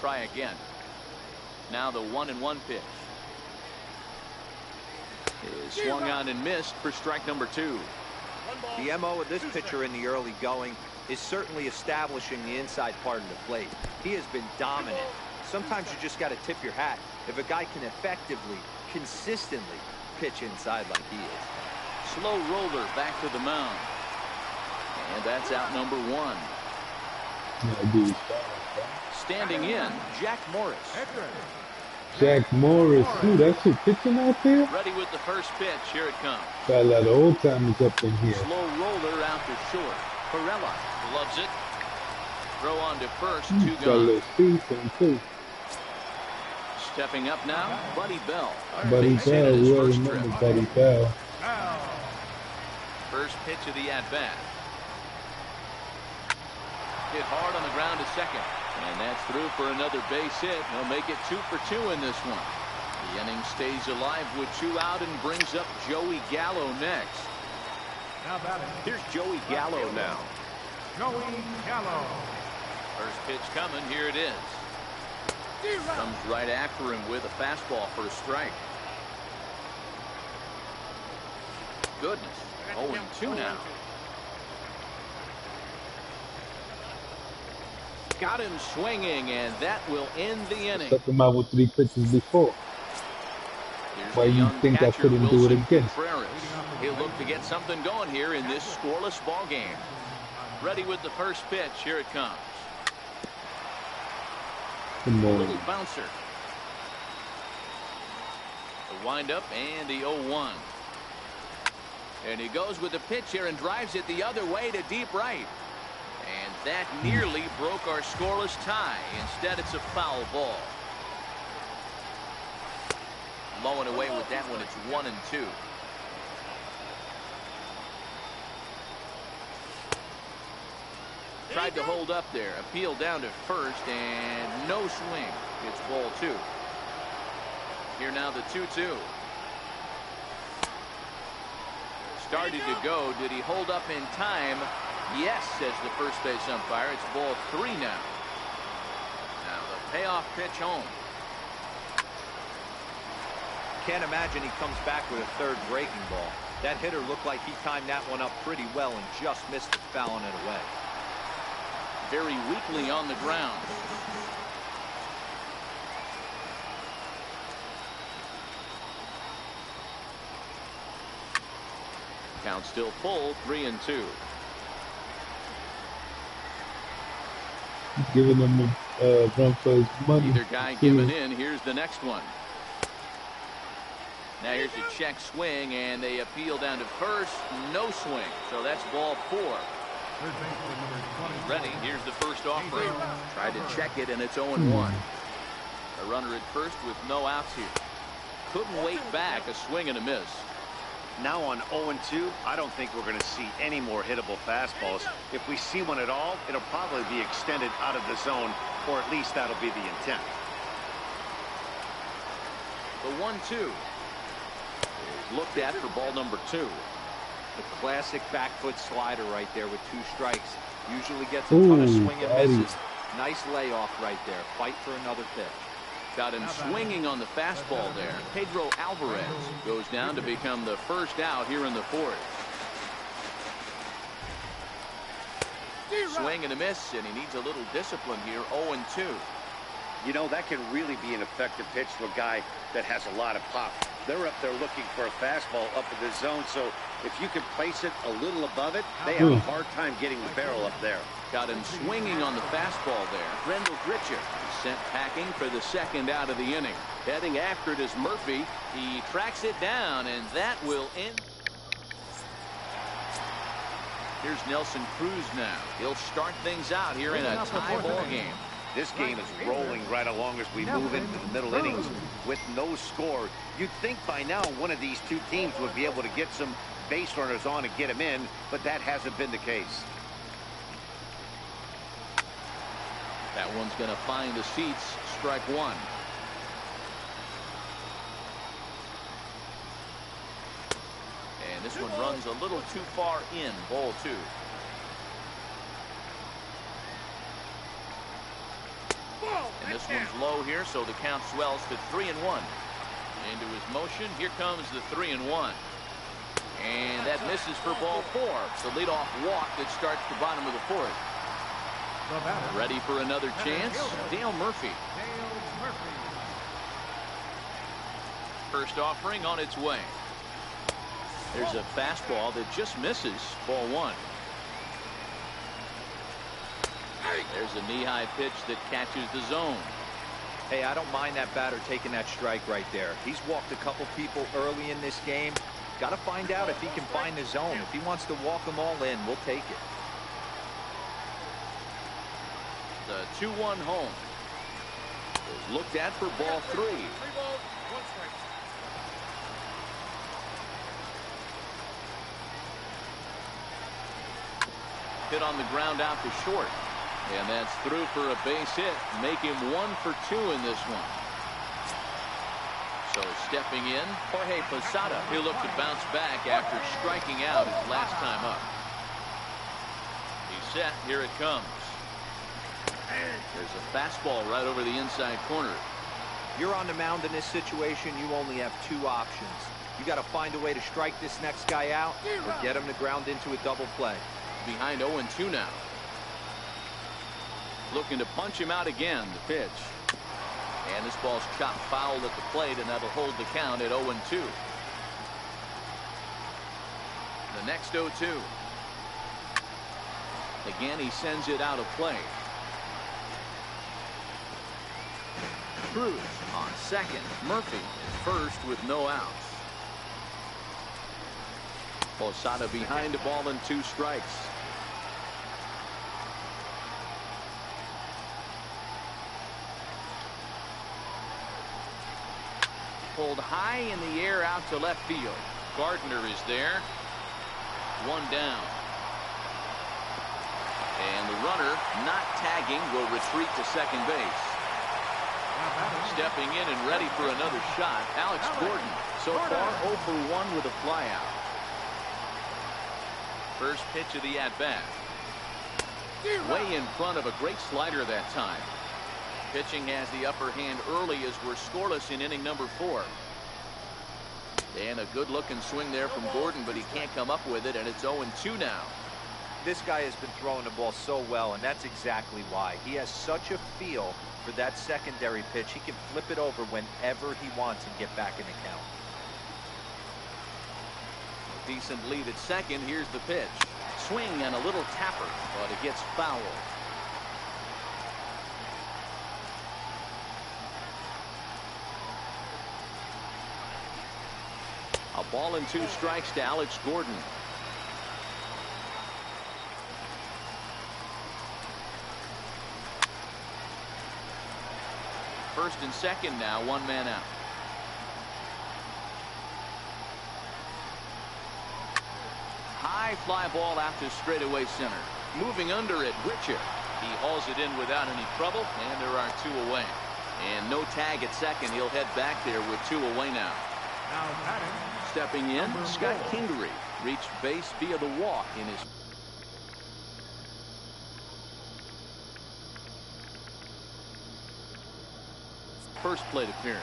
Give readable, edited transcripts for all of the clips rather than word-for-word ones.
try again. Now the 1-1 pitch is swung on and missed for strike number 2. The MO of this pitcher in the early going is certainly establishing the inside part of the plate. He has been dominant. Sometimes you just got to tip your hat if a guy can effectively, consistently pitch inside like he is. Slow roller back to the mound. And that's out number 1. Standing in, Jack Morris. Jack Morris, ooh, that's who pitching out there? Ready with the first pitch. Here it comes. Got a lot of old timers up in here. Slow roller out to short. Perella loves it. Throw on to first. 2 Got a little speed to him, too. Stepping up now, Buddy Bell. Buddy Bell, we all remember Buddy Bell. First pitch of the at-bat. Hit hard on the ground to second. And that's through for another base hit. He'll make it 2 for 2 in this one. The inning stays alive with 2 out and brings up Joey Gallo next. Here's Joey Gallo now. Joey Gallo. First pitch coming. Here it is. Comes right after him with a fastball for a strike. Goodness. 0-2 now. Got him swinging, and that will end the inning. Stuck him out with 3 pitches before. Why you think I couldn't do it again? He'll look to get something going here in this scoreless ball game. Ready with the first pitch. Here it comes. Little bouncer. The windup and the 0-1. And he goes with the pitch here and drives it the other way to deep right. And that nearly broke our scoreless tie. Instead, it's a foul ball. Low and away with that one. It's 1-2. Tried to hold up there. Appeal down to first, and no swing. It's ball 2. Here now the 2-2. Started to go. Did he hold up in time? Yes, says the first base umpire. It's ball 3 now. Now the payoff pitch home. Can't imagine he comes back with a third breaking ball. That hitter looked like he timed that one up pretty well and just missed it, fouling it away. Very weakly on the ground. Count still full, 3-2. Giving him a run for his money. Either guy giving in. Here's the next one. Now here's a check swing, and they appeal down to first. No swing. So that's ball 4. Ready. Here's the first offering. Tried to check it, and it's 0-1. A runner at first with no outs here. Couldn't wait back. A swing and a miss. Now on 0-2, I don't think we're going to see any more hittable fastballs. If we see one at all, it'll probably be extended out of the zone, or at least that'll be the intent. The 1-2 is looked at for ball number 2. The classic back foot slider right there with 2 strikes. Usually gets a ton of swing and misses. Nice layoff right there. Fight for another pitch. Got him swinging on the fastball there. Pedro Alvarez goes down to become the first out here in the 4th. Swing and a miss, and he needs a little discipline here. 0-2. You know, that can really be an effective pitch to a guy that has a lot of pop. They're up there looking for a fastball up in the zone, so if you can place it a little above it, they have a hard time getting the barrel up there. Got him swinging on the fastball there. Grendel Gritcher sent packing for the second out of the inning. Heading after it is Murphy. He tracks it down, and that will end. Here's Nelson Cruz now. He'll start things out here in a tie ball game. This game is rolling right along as we move into the middle innings with no score. You'd think by now one of these 2 teams would be able to get some base runners on and get them in, but that hasn't been the case. That one's going to find the seats. Strike 1. And this one runs a little too far in. Ball 2. And this one's low here, so the count swells to 3-1. Into his motion, here comes the 3-1. And that misses for ball 4. The leadoff walk that starts the bottom of the 4th. Ready for another chance, Dale Murphy. First offering on its way. There's a fastball that just misses, ball 1. There's a knee-high pitch that catches the zone. Hey, I don't mind that batter taking that strike right there. He's walked a couple people early in this game. Got to find out if he can find the zone. If he wants to walk them all in, we'll take it. The 2-1 home is looked at for ball 3. Hit on the ground out to short. And that's through for a base hit. Make him 1 for 2 in this one. So stepping in, Jorge Posada. He'll look to bounce back after striking out his last time up. He's set. Here it comes. There's a fastball right over the inside corner. You're on the mound in this situation. You only have 2 options. You got to find a way to strike this next guy out or get him to ground into a double play. Behind 0-2 now. Looking to punch him out again. The pitch. And this ball's chopped foul at the plate, and that'll hold the count at 0-2. The next 0-2. Again, he sends it out of play. Cruz on second. Murphy is first with no outs. Posada behind, a ball and 2 strikes. Pulled high in the air out to left field. Gardner is there. 1 down. And the runner, not tagging, will retreat to second base. Stepping in and ready for another shot, Alex Gordon. So far 0 for 1 with a flyout. First pitch of the at-bat. Way in front of a great slider that time. Pitching has the upper hand early as we're scoreless in inning number 4. And a good-looking swing there from Gordon, but he can't come up with it, and it's 0-2 now. This guy has been throwing the ball so well, and that's exactly why. He has such a feel for that secondary pitch. He can flip it over whenever he wants and get back in the count. Decent lead at second. Here's the pitch. Swing and a little tapper, but it gets fouled. A ball and 2 strikes to Alex Gordon. First and second now, 1 man out. High fly ball out to straightaway center. Moving under it, Richard. He hauls it in without any trouble, and there are 2 away. And no tag at second. He'll head back there with 2 away now. Stepping in, Scott Kingery reached base via the walk in his first plate appearance.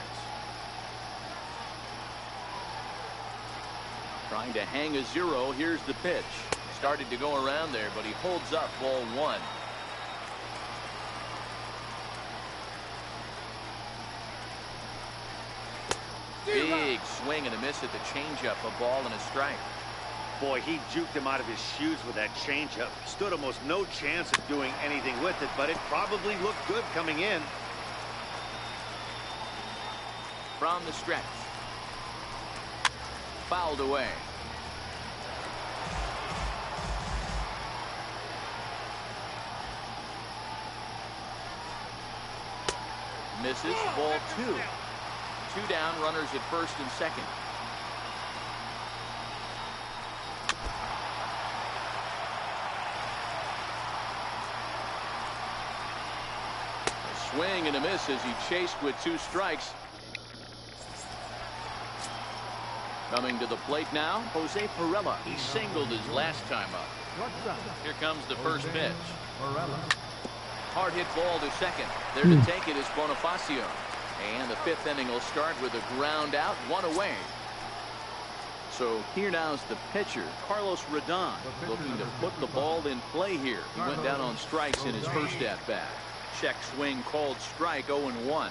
Trying to hang a 0. Here's the pitch. Started to go around there, but he holds up ball 1. Big swing and a miss at the changeup. A ball and a strike. Boy, he juked him out of his shoes with that changeup. Stood almost no chance of doing anything with it, but it probably looked good coming in. From the stretch. Fouled away. Misses. Ball 2. 2 down, runners at first and second. A swing and a miss as he chased with 2 strikes. Coming to the plate now, Jose Pirela. He singled his last time up. Here comes the first pitch. Hard hit ball to second. There to take it is Bonifacio. And the 5th inning will start with a ground out, 1 away. So here now is the pitcher, Carlos Rodon, looking to put the ball in play here. He went down on strikes in his first at-bat. Check swing called strike, 0-1.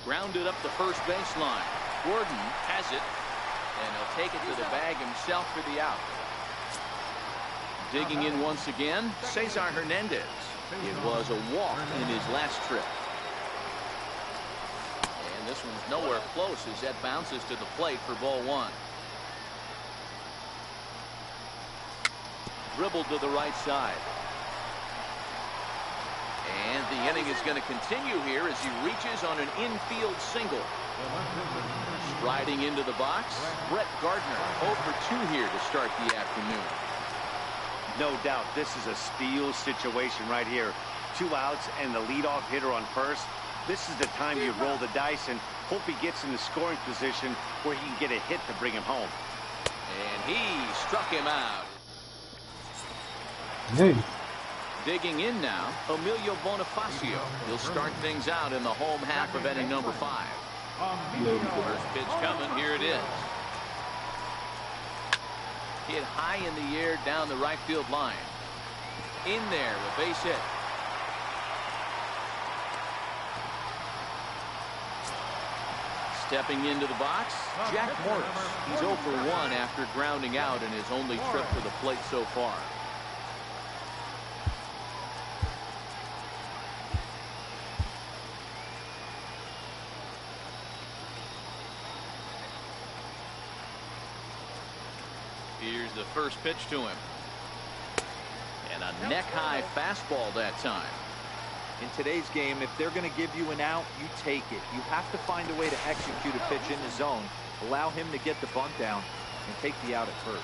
Grounded up the first baseline. Gordon has it, and he'll take it to the bag himself for the out. Digging in once again, Cesar Hernandez. It was a walk in his last trip. And this one's nowhere close as that bounces to the plate for ball 1. Dribbled to the right side. And the inning is going to continue here as he reaches on an infield single. Striding into the box, Brett Gardner, 0 for 2 here to start the afternoon. No doubt this is a steal situation right here. 2 outs and the leadoff hitter on first. This is the time you roll the dice and hope he gets in the scoring position where he can get a hit to bring him home. And he struck him out. Hey. Digging in now, Emilio Bonifacio. He'll start things out in the home half of inning number 5. First pitch coming. Here it is. Hit high in the air down the right field line. In there, a base hit. Stepping into the box, Jack Morris. He's 0 for 1 after grounding out in his only trip to the plate so far. Here's the first pitch to him. And a neck-high fastball that time. In today's game, if they're going to give you an out, you take it. You have to find a way to execute a pitch in the zone, allow him to get the bunt down, and take the out at first.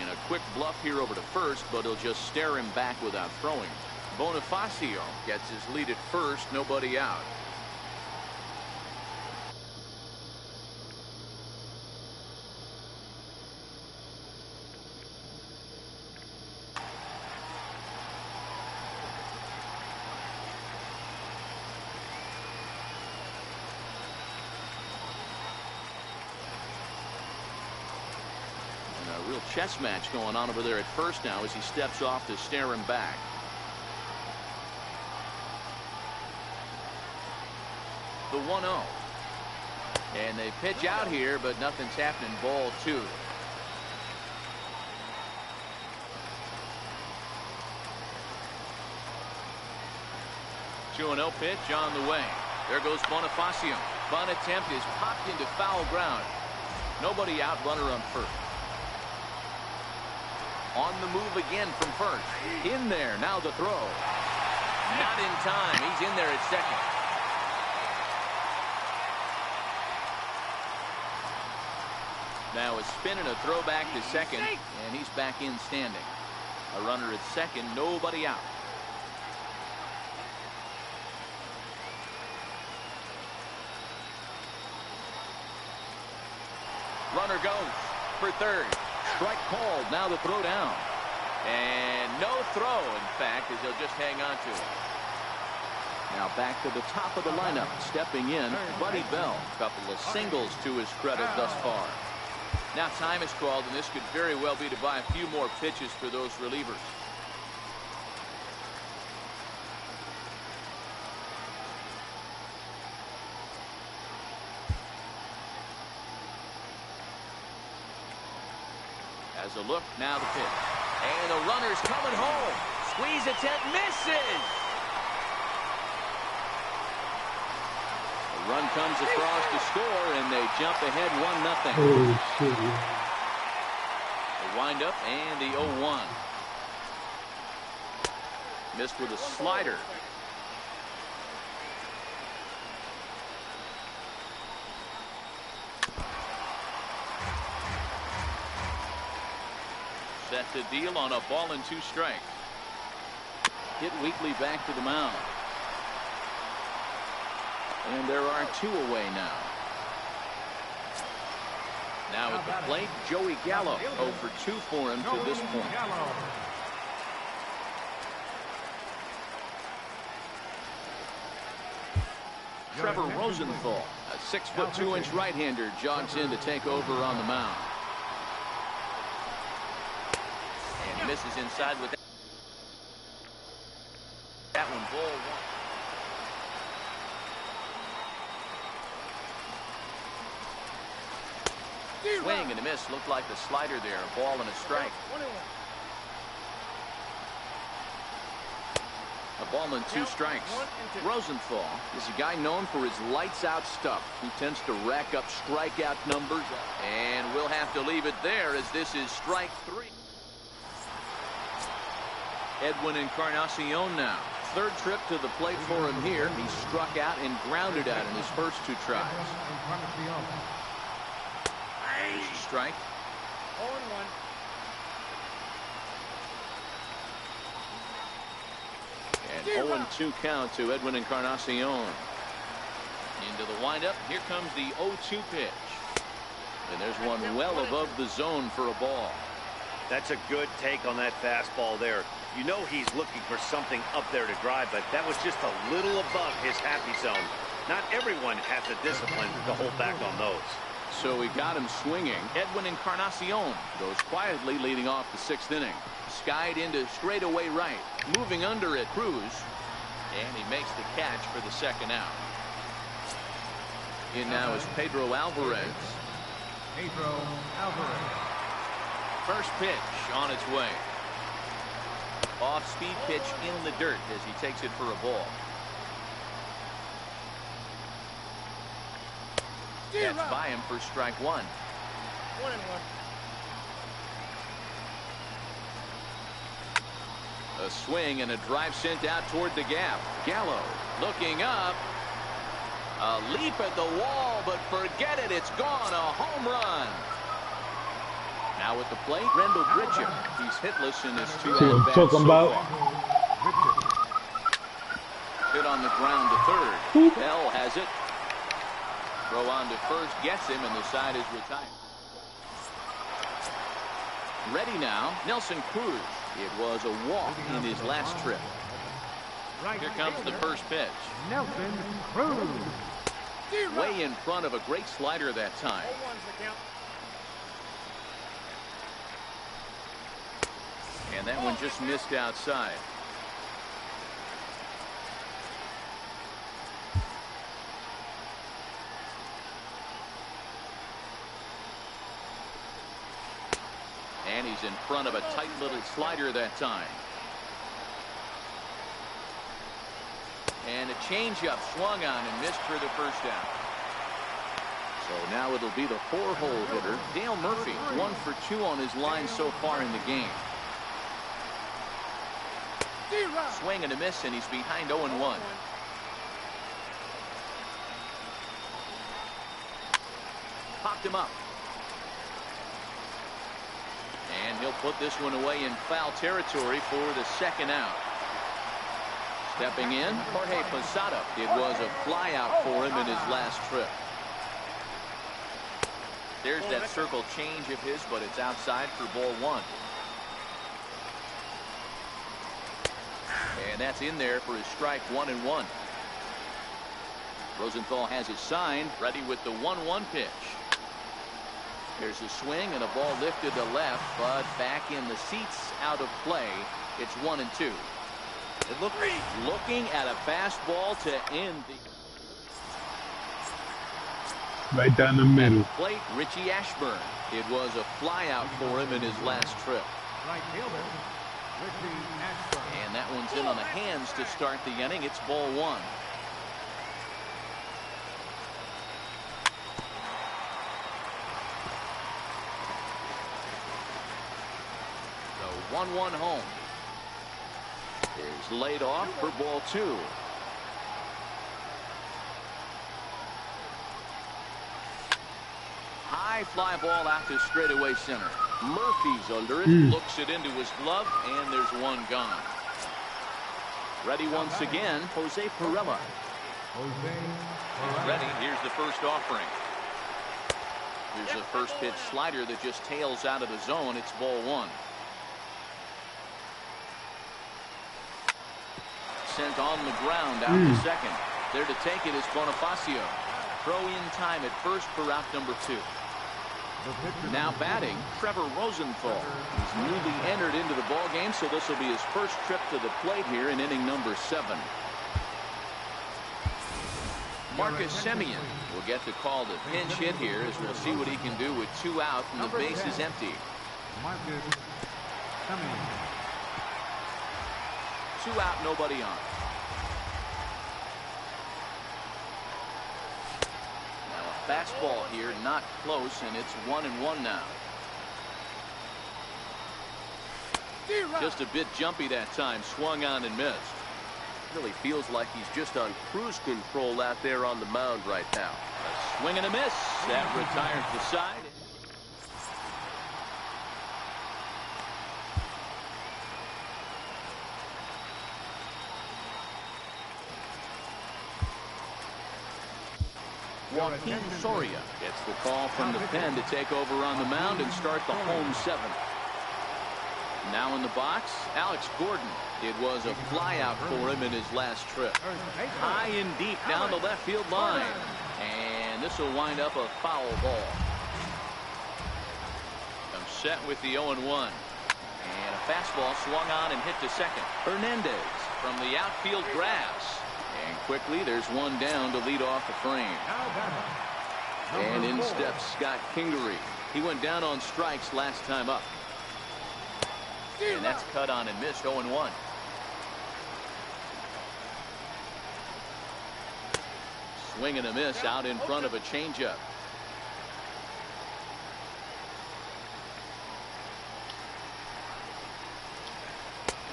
And a quick bluff here over to first, but he'll just stare him back without throwing. Bonifacio gets his lead at first, nobody out. Real chess match going on over there at first now as he steps off to stare him back. The 1-0. And they pitch out here, but nothing's happening. Ball 2. Two 2-0 pitch on the way. There goes Bonifacio. Bunt attempt is popped into foul ground. Nobody out, runner on first. On the move again from first. In there, now the throw. Not in time. He's in there at second. Now a spin and a throw back to second, and he's back in standing. A runner at second, nobody out. Runner goes for third. Strike called. Now the throw down. And no throw, in fact, as they'll just hang on to it. Now back to the top of the lineup. Stepping in, Buddy Bell. A couple of singles to his credit thus far. Now time is called, and this could very well be to buy a few more pitches for those relievers. As a look, now the pitch. And the runner's coming home. Squeeze attempt, misses. The run comes across to score, and they jump ahead 1-0. Oh, shit. The windup and the 0-1. Missed with a slider. Set the deal on a ball and 2 strikes. Hit Wheatley back to the mound. And there are 2 away now. Now at the plate, Joey Gallo. 0 for 2 for him to this point. Trevor Rosenthal, a 6'2" right-hander, jogs in to take over on the mound. And he misses inside with that one. Ball 1. Swing and a miss. Looked like the slider there. A ball and a strike. A ball and 2 strikes. Rosenthal is a guy known for his lights-out stuff. He tends to rack up strikeout numbers. And we'll have to leave it there as this is strike 3. Edwin Encarnacion now. 3rd trip to the plate for him here. He struck out and grounded out in his first 2 tries. Strike. 0-1. And 0-2 count to Edwin Encarnacion. Into the windup. Here comes the 0-2 pitch. And there's one well above the zone for a ball. That's a good take on that fastball there. You know he's looking for something up there to drive, but that was just a little above his happy zone. Not everyone has the discipline to hold back on those. So he got him swinging. Edwin Encarnacion goes quietly leading off the 6th inning. Skied into straightaway right. Moving under at Cruz. And he makes the catch for the 2nd out. In now is Pedro Alvarez. Pedro Alvarez. First pitch on its way. Off-speed pitch in the dirt as he takes it for a ball. That's by him for strike 1. 1-1. A swing and a drive sent out toward the gap. Gallo looking up. A leap at the wall, but forget it. It's gone. A home run. Now at the plate, Rendell Bridger. He's hitless in his 2 See what I'm at-bats talking so about? far. Hit on the ground to 3rd. Bell has it. Throw on to 1st, gets him, and the side is retired. Ready now, Nelson Cruz. It was a walk in his last trip. Here comes the first pitch. Nelson Cruz. Way in front of a great slider that time. 0-1's the count. And that one just missed outside. And he's in front of a tight little slider that time. And a changeup swung on and missed for the 1st out. So now it'll be the 4-hole hitter, Dale Murphy. 1 for 2 on his line so far in the game. Swing and a miss, and he's behind 0-1. Popped him up. And he'll put this one away in foul territory for the 2nd out. Stepping in, Jorge Posada. It was a fly out for him in his last trip. There's that circle change of his, but it's outside for ball 1. And that's in there for his strike 1-1. Rosenthal has his sign, ready with the 1-1 pitch. There's a swing and a ball lifted to left, but back in the seats, out of play. It's 1-2. It looking at a fastball to end the Right down the middle. plate. Richie Ashburn. It was a fly out for him in his last trip. Right fielder, Richie Ashburn. And that one's in on the hands to start the inning. It's ball 1. The 1-1 home is laid off for ball 2. High fly ball out to straightaway center. Murphy's under it, looks it into his glove, and there's one gone. Ready once again, Jose Pirela. Ready, here's the first offering. Here's a first pitch slider that just tails out of the zone. It's ball one. Sent on the ground out to second. There to take it is Bonifacio. Throw in time at first for out number 2. Now batting, Trevor Rosenthal. He's newly entered into the ball game, so this will be his first trip to the plate here in inning number 7. Marcus Semien will get the call to pinch hit here as we'll see what he can do with 2 out and the base is empty. Marcus Semien. 2 out, nobody on. Now a fastball here, not close, and it's 1-1 now. Just a bit jumpy that time, swung on and missed. Really feels like he's just on cruise control out there on the mound right now. A swing and a miss. That retires the side. Joaquin Soria gets the call from the pen to take over on the mound and start the home 7th. Now in the box, Alex Gordon. It was a flyout for him in his last trip. High and deep down the left field line. And this will wind up a foul ball. I'm set with the 0-1. And a fastball swung on and hit to second. Hernandez from the outfield grass. And quickly there's one down to lead off the frame. And in steps Scott Kingery. He went down on strikes last time up. And that's cut on and missed. 0-1. Swing and a miss out in front of a changeup.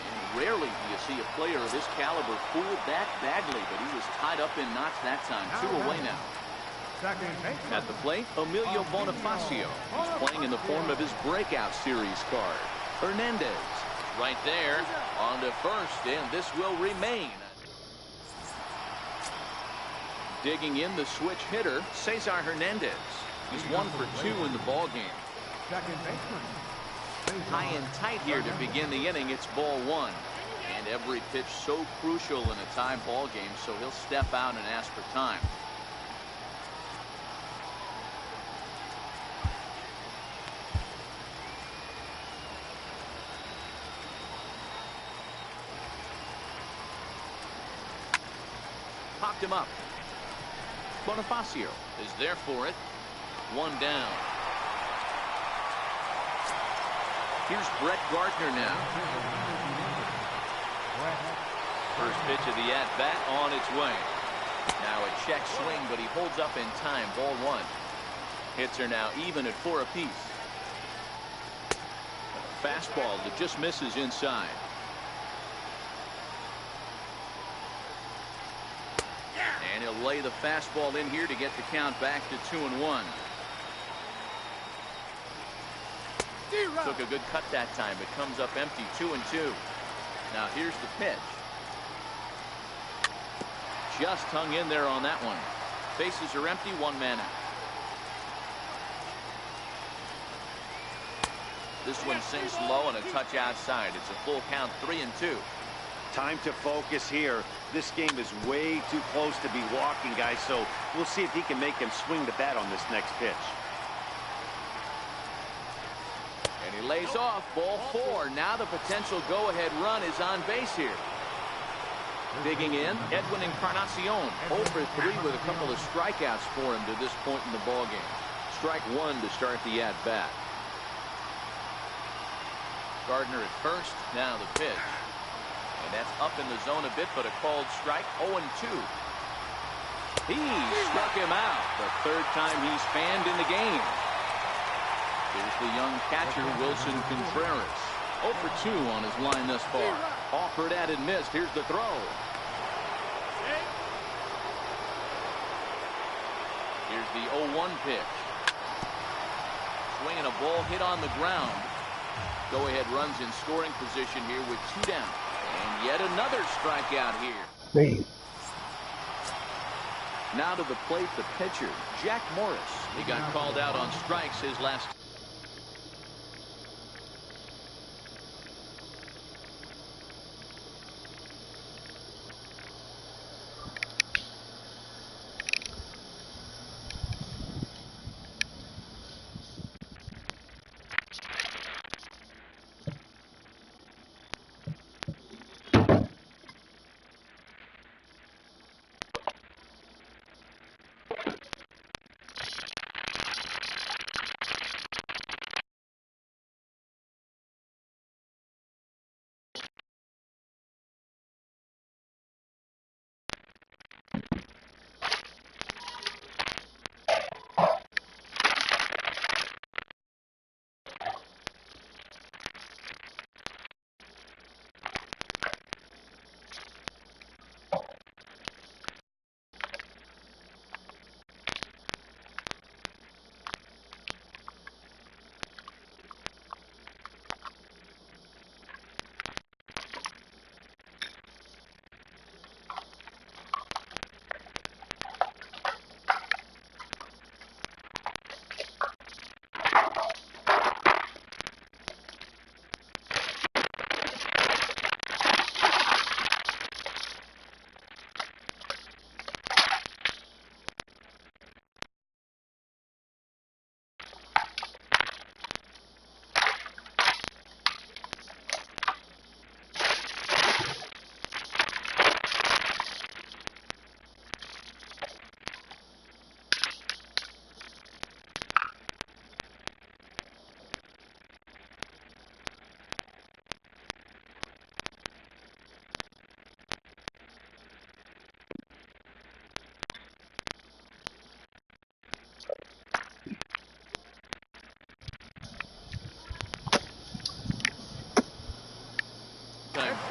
And rarely do you see a player of this caliber fooled that badly, but he was tied up in knots that time. 2 away now. At the plate, Emilio Bonifacio. He's playing in the form of his breakout series card. Hernandez right there on to first, and this will remain. Digging in the switch hitter, Cesar Hernandez. He's 1 for 2 in the ball game. High and tight here to begin the inning. It's ball 1. And every pitch so crucial in a tie ball game, so he'll step out and ask for time. Popped him up. Bonifacio is there for it. 1 down. Here's Brett Gardner now. First pitch of the at-bat on its way. Now a check swing, but he holds up in time. Ball 1. Hits are now even at 4 apiece. A fastball that just misses inside. And he'll lay the fastball in here to get the count back to 2-1. Took a good cut that time, but comes up empty. 2-2. Now here's the pitch. Just hung in there on that one. Bases are empty. 1 man out. This one sinks low and a touch outside. It's a full count. 3-2. Time to focus here. This game is way too close to be walking, guys, so we'll see if he can make him swing the bat on this next pitch. And he lays off. Ball 4. Now the potential go-ahead run is on base here. Digging in, Edwin Encarnacion. 0 for 3 with a couple of strikeouts for him to this point in the ballgame. Strike 1 to start the at-bat. Gardner at first. Now the pitch. And that's up in the zone a bit, but a called strike. 0-2. He struck him out. The 3rd time he's fanned in the game. Here's the young catcher, Wilson Contreras. 0 for 2 on his line thus far. Offered at and missed. Here's the throw. Here's the 0-1 pitch. Swinging a ball hit on the ground. Go-ahead runs in scoring position here with 2 down. And yet another strikeout here. Damn. Now to the plate, the pitcher, Jack Morris. He got called out on strikes his last.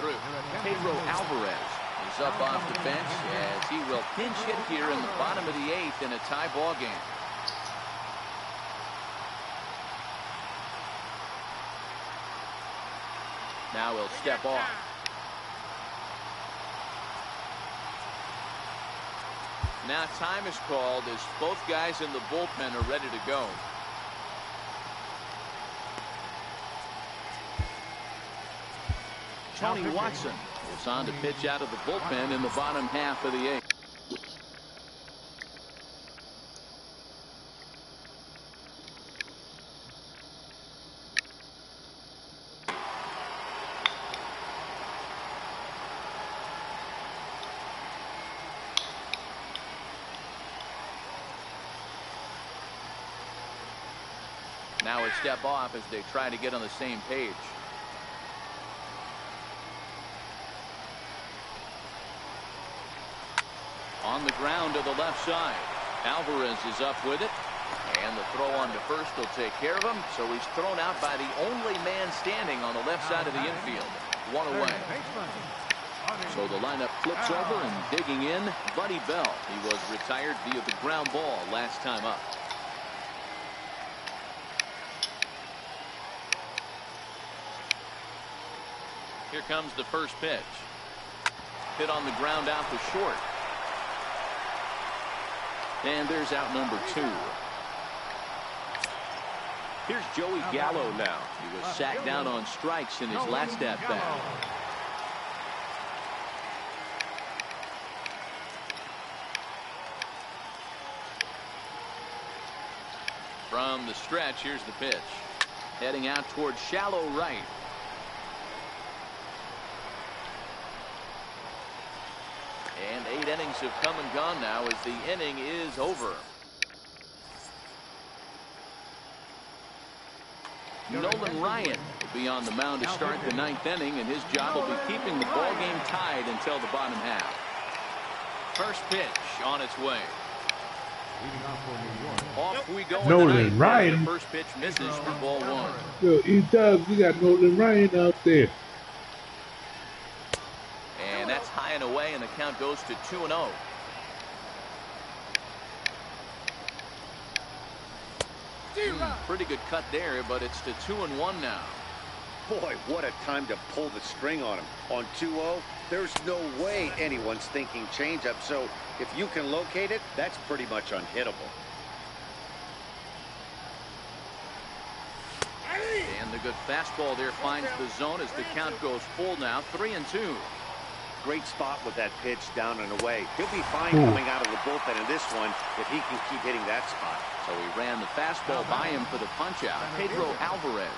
Through. Pedro Alvarez is up off the bench as he will pinch hit here in the bottom of the 8th in a tie ball game. Now he'll step off. Now time is called as both guys in the bullpen are ready to go. Tony Watson is on to pitch out of the bullpen in the bottom half of the 8th. Now a step off as they try to get on the same page. On the ground to the left side. Alvarez is up with it. And the throw on to first will take care of him. So he's thrown out by the only man standing on the left side of the infield. One away. So the lineup flips over and digging in, Buddy Bell. He was retired via the ground ball last time up. Here comes the first pitch. Hit on the ground out to short. And there's out number 2. Here's Joey Gallo now. He was sacked down on strikes in his last at bat. From the stretch, here's the pitch. Heading out towards shallow right. And 8 innings have come and gone now as the inning is over. Nolan Ryan will be on the mound to start the 9th inning, and his job will be keeping the ball game tied until the bottom half. First pitch on its way. Off we go. Nolan Ryan. The first pitch misses for ball 1. Yo, E-Dub, we got Nolan Ryan out there. And that's high and away, and the count goes to 2-0. Pretty good cut there, but it's to 2-1 now. Boy, what a time to pull the string on him. On 2-0, there's no way anyone's thinking changeup. So if you can locate it, that's pretty much unhittable. And the good fastball there finds the zone as the count goes full now, 3-2. Great spot with that pitch down and away. He'll be fine coming out of the bullpen in this one if he can keep hitting that spot. So he ran the fastball by him for the punch out. Pedro Alvarez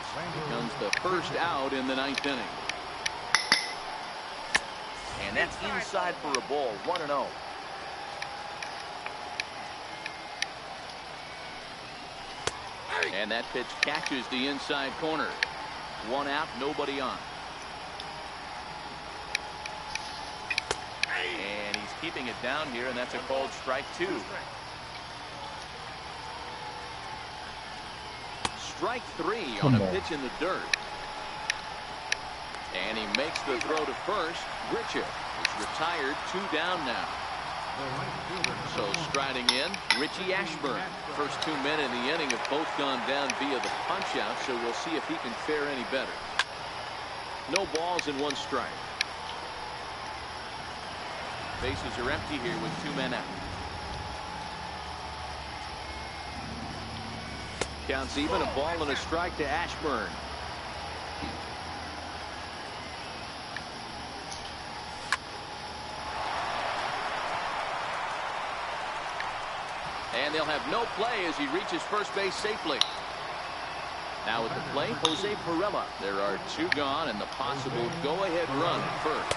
becomes the first out in the 9th inning. And that's inside for a ball, 1-0. And that pitch catches the inside corner. 1 out, nobody on. And he's keeping it down here, and that's a called strike 2. Strike 3 on a pitch in the dirt. And he makes the throw to first. Grichuk is retired, 2 down now. So striding in, Richie Ashburn. First 2 men in the inning have both gone down via the punch out, so we'll see if he can fare any better. No balls and 1 strike. Bases are empty here with 2 men out. Counts even, a ball and a strike to Ashburn. And they'll have no play as he reaches first base safely. Now at the plate, Jose Perella. There are 2 gone and the possible go-ahead run at first.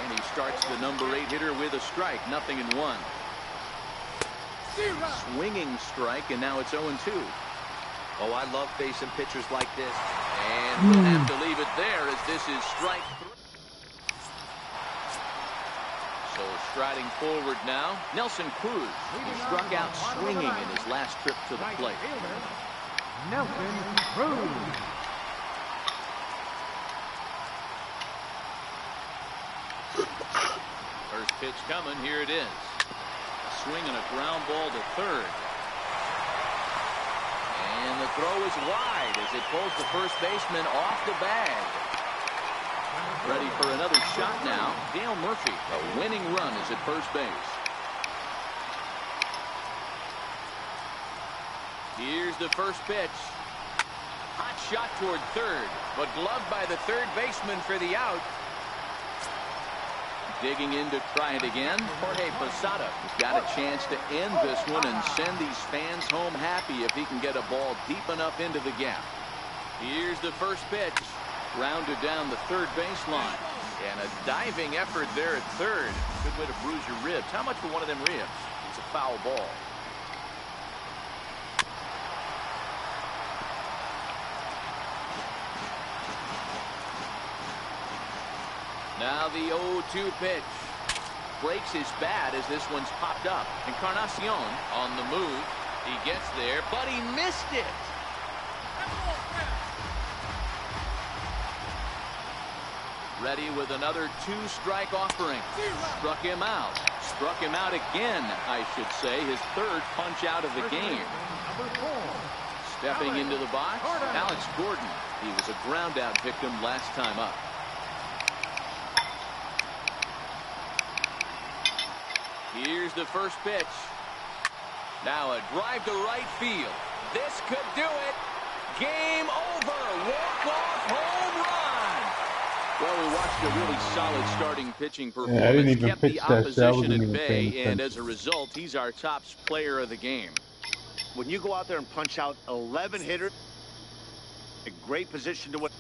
And he starts the number 8 hitter with a strike, 0-1. Swinging strike, and now it's 0-2. Oh, I love facing pitchers like this. And we'll have to leave it there as this is strike 3. So striding forward now, Nelson Cruz. He struck out swinging in his last trip to the plate. Nelson Cruz. First pitch coming, here it is. Swinging a ground ball to third. And the throw is wide as it pulls the first baseman off the bag. Ready for another shot now. Dale Murphy, a winning run, is at first base. Here's the first pitch. Hot shot toward third, but gloved by the third baseman for the out. Digging in to try it again. Jorge Posada has got a chance to end this one and send these fans home happy if he can get a ball deep enough into the gap. Here's the first pitch. Rounded down the third baseline. And a diving effort there at third. Good way to bruise your ribs. How much for one of them ribs? It's a foul ball. Now the 0-2 pitch. Breaks his bat as this one's popped up. Encarnacion on the move. He gets there, but he missed it. Ready with another 2-strike offering. Struck him out. Struck him out again, I should say. His third punch out of the game. Stepping into the box, Alex Gordon. He was a ground out victim last time up. Here's the first pitch. Now a drive to right field. This could do it. Game over. Walk-off home run. Well, we watched a really solid starting pitching performance. Yeah, I didn't even kept pitch the that, so I opposition wasn't at even bay, paying and attention. as a result, he's our top player of the game. When you go out there and punch out 11 hitters, a great position to win.